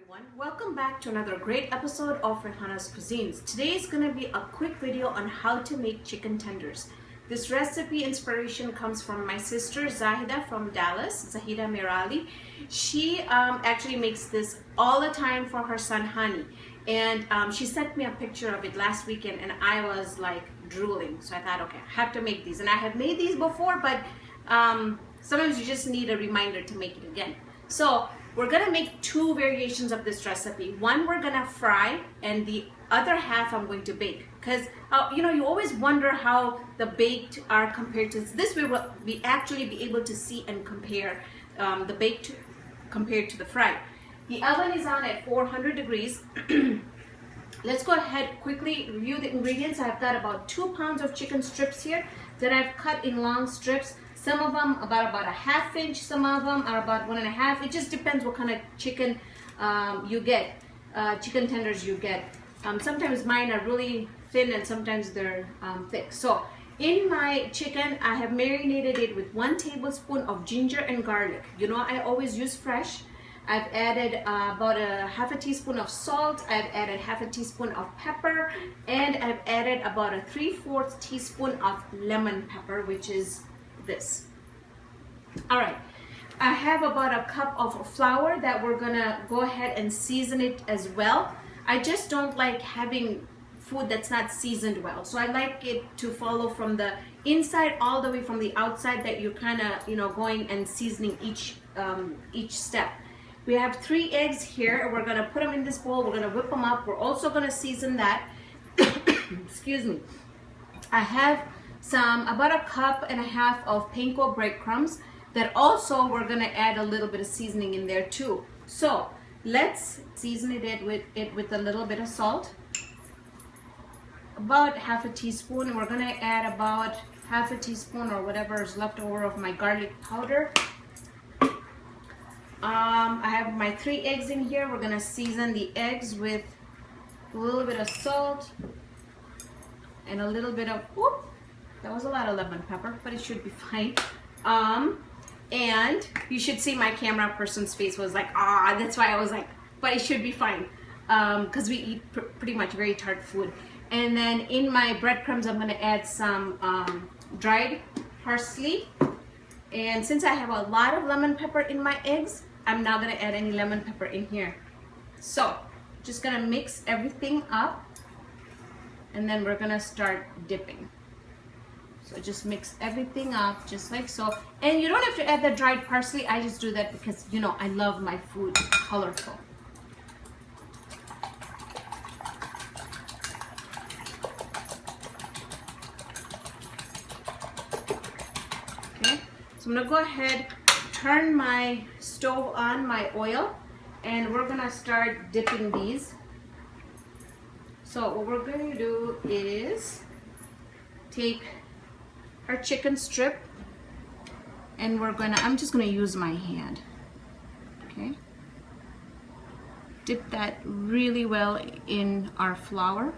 everyone. Welcome back to another great episode of Raihana's Cuisines. Today is going to be a quick video on how to make chicken tenders. This recipe inspiration comes from my sister Zahida from Dallas, Zahida Mirali. She actually makes this all the time for her son Hani. And she sent me a picture of it last weekend and I was like drooling. So I thought, okay, I have to make these. And I have made these before, but sometimes you just need a reminder to make it again. So we're gonna make two variations of this recipe. One we're gonna fry and the other half I'm going to bake. Because you always wonder how the baked are compared to this. We will actually be able to see and compare the baked compared to the fried. The oven is on at 400 degrees. Let's go ahead quickly review the ingredients. I've got about 2 pounds of chicken strips here that I've cut in long strips. Some of them about a ½ inch, some of them are about 1.5. It just depends what kind of chicken you get, chicken tenders you get. Sometimes mine are really thin and sometimes they're thick. So in my chicken, I have marinated it with 1 tablespoon of ginger and garlic. You know, I always use fresh. I've added about a ½ teaspoon of salt. I've added ½ teaspoon of pepper, and I've added about a 3/4 teaspoon of lemon pepper, which is this. All right, I have about a cup of flour that we're gonna go ahead and season it as well. I just don't like having food that's not seasoned well, so I like it to follow from the inside all the way from the outside, that you're kind of going and seasoning each step. We have 3 eggs here. We're gonna put them in this bowl. We're gonna whip them up. We're also gonna season that. Excuse me. I have about a cup and a half of panko breadcrumbs that also we're gonna add a little bit of seasoning in there too. So let's season it with a little bit of salt, about ½ teaspoon. We're gonna add about ½ teaspoon or whatever is left over of my garlic powder. I have my 3 eggs in here. We're gonna season the eggs with a little bit of salt and a little bit of, whoop, that was a lot of lemon pepper, but it should be fine. And you should see my camera person's face was like, that's why I was like, but it should be fine, because we eat pretty much very tart food. And then in my breadcrumbs, I'm gonna add some dried parsley. And since I have a lot of lemon pepper in my eggs, I'm not gonna add any lemon pepper in here. So just gonna mix everything up and then we're gonna start dipping. So just mix everything up just like so. And you don't have to add the dried parsley. I just do that because, I love my food colorful. Okay, so I'm gonna go ahead, turn my stove on, my oil, and we're gonna start dipping these. So what we're going to do is take our chicken strip and I'm just gonna use my hand. Okay, dip that really well in our flour.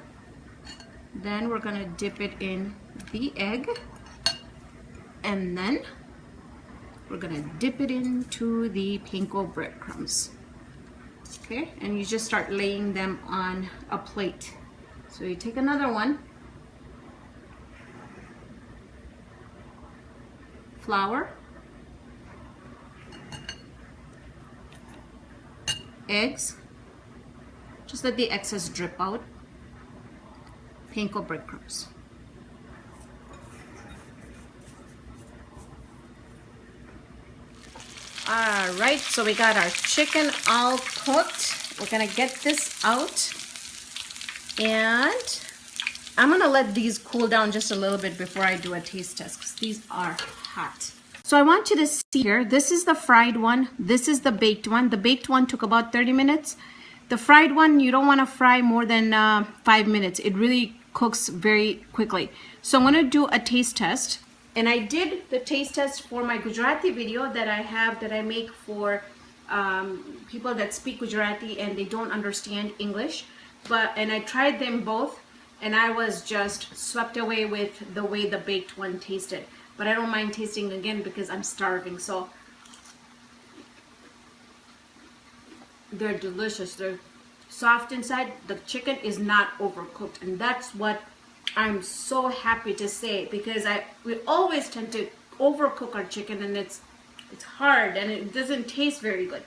Then we're gonna dip it in the egg, and then we're gonna dip it into the panko breadcrumbs. Okay, and you just start laying them on a plate. So you take another one, flour, eggs, just let the excess drip out, panko breadcrumbs. All right, so we got our chicken all cooked. We're gonna get this out, and I'm gonna let these cool down just a little bit before I do a taste test, because these are hot. So I want you to see here, this is the fried one, this is the baked one. The baked one took about 30 minutes. The fried one, you don't wanna fry more than 5 minutes. It really cooks very quickly. So I'm gonna do a taste test. And I did the taste test for my Gujarati video that I make for people that speak Gujarati and they don't understand English. And I tried them both, and I was just swept away with the way the baked one tasted. But I don't mind tasting again because I'm starving. So They're delicious. They're soft inside. The chicken is not overcooked, and that's what I'm so happy to say, because we always tend to overcook our chicken, and it's hard and it doesn't taste very good.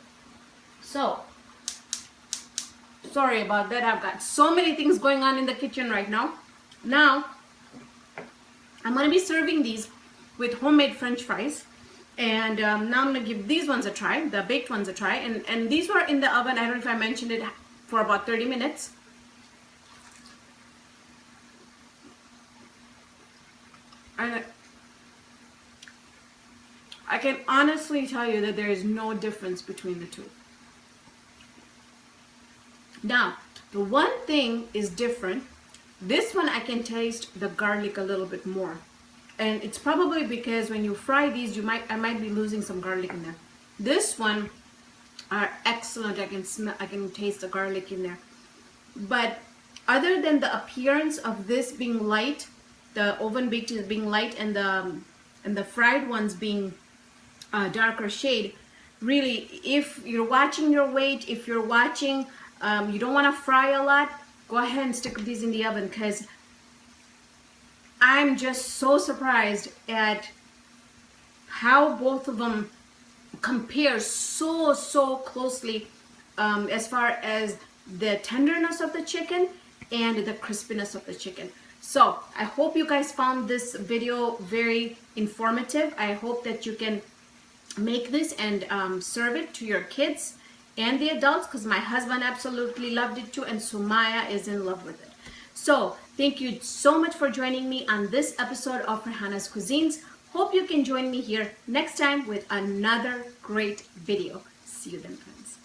So sorry about that. I've got so many things going on in the kitchen right now. Now I'm going to be serving these with homemade French fries. And now I'm going to give these ones a try, the baked ones a try. And these were in the oven, I don't know if I mentioned it, for about 30 minutes. And I can honestly tell you that there is no difference between the two. Now, the one thing is different. This one I can taste the garlic a little bit more. And it's probably because when you fry these, I might be losing some garlic in there. This one are excellent. I can taste the garlic in there. But other than the appearance of this being light, the oven baked is being light, and the fried ones being darker shade, really, if you're watching your weight, if you're watching, you don't want to fry a lot, go ahead and stick these in the oven, because I'm just so surprised at how both of them compare so closely as far as the tenderness of the chicken and the crispiness of the chicken. So I hope you guys found this video very informative. I hope that you can make this and serve it to your kids and the adults, because my husband absolutely loved it too, and Sumaya is in love with it. So thank you so much for joining me on this episode of Raihana's Cuisines. Hope you can join me here next time with another great video. See you then, friends.